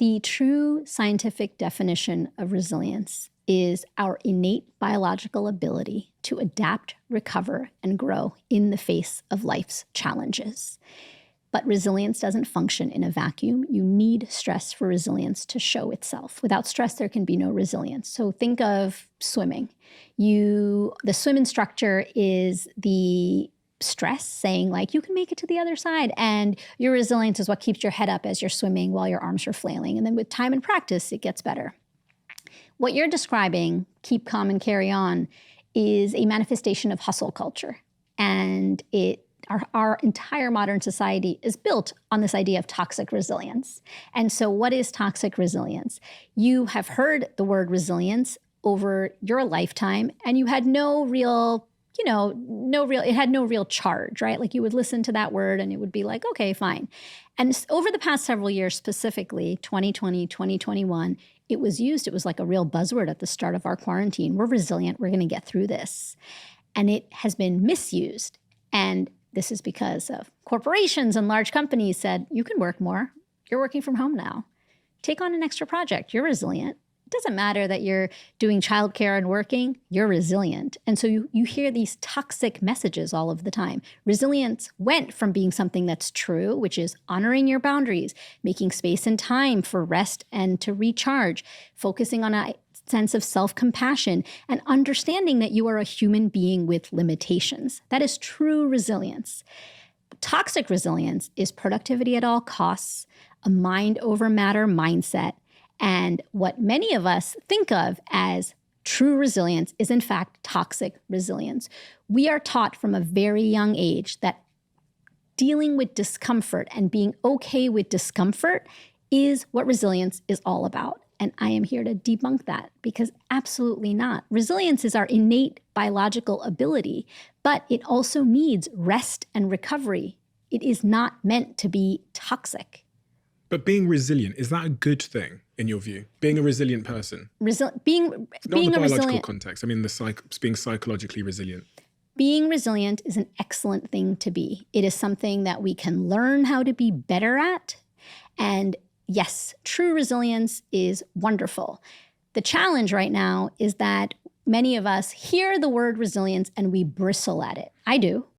The true scientific definition of resilience is our innate biological ability to adapt, recover, and grow in the face of life's challenges. But resilience doesn't function in a vacuum. You need stress for resilience to show itself. Without stress, there can be no resilience. So think of swimming. The swim instructor is the stress saying, like, you can make it to the other side. And your resilience is what keeps your head up as you're swimming while your arms are flailing. And then with time and practice, it gets better. What you're describing, keep calm and carry on, is a manifestation of hustle culture. And our entire modern society is built on this idea of toxic resilience. And so what is toxic resilience? You have heard the word resilience over your lifetime, and you had it had no real charge, right? Like you would listen to that word and it would be like, okay, fine. And over the past several years, specifically 2020, 2021, it was used. It was like a real buzzword at the start of our quarantine. We're resilient. We're going to get through this. And it has been misused. And this is because of corporations and large companies said, you can work more. You're working from home now. Take on an extra project. You're resilient. It doesn't matter that you're doing childcare and working. You're resilient. And so you hear these toxic messages all of the time. Resilience went from being something that's true, which is honoring your boundaries, making space and time for rest and to recharge, focusing on a sense of self-compassion, and understanding that you are a human being with limitations. That is true resilience. Toxic resilience is productivity at all costs, a mind over matter mindset, and what many of us think of as true resilience is in fact toxic resilience. We are taught from a very young age that dealing with discomfort and being okay with discomfort is what resilience is all about. And I am here to debunk that, because absolutely not. Resilience is our innate biological ability, but it also needs rest and recovery. It is not meant to be toxic. But being resilient, is that a good thing in your view? Being a resilient person? Being Not in the biological resilient context. I mean, being psychologically resilient. Being resilient is an excellent thing to be. It is something that we can learn how to be better at. And yes, true resilience is wonderful. The challenge right now is that many of us hear the word resilience and we bristle at it. I do.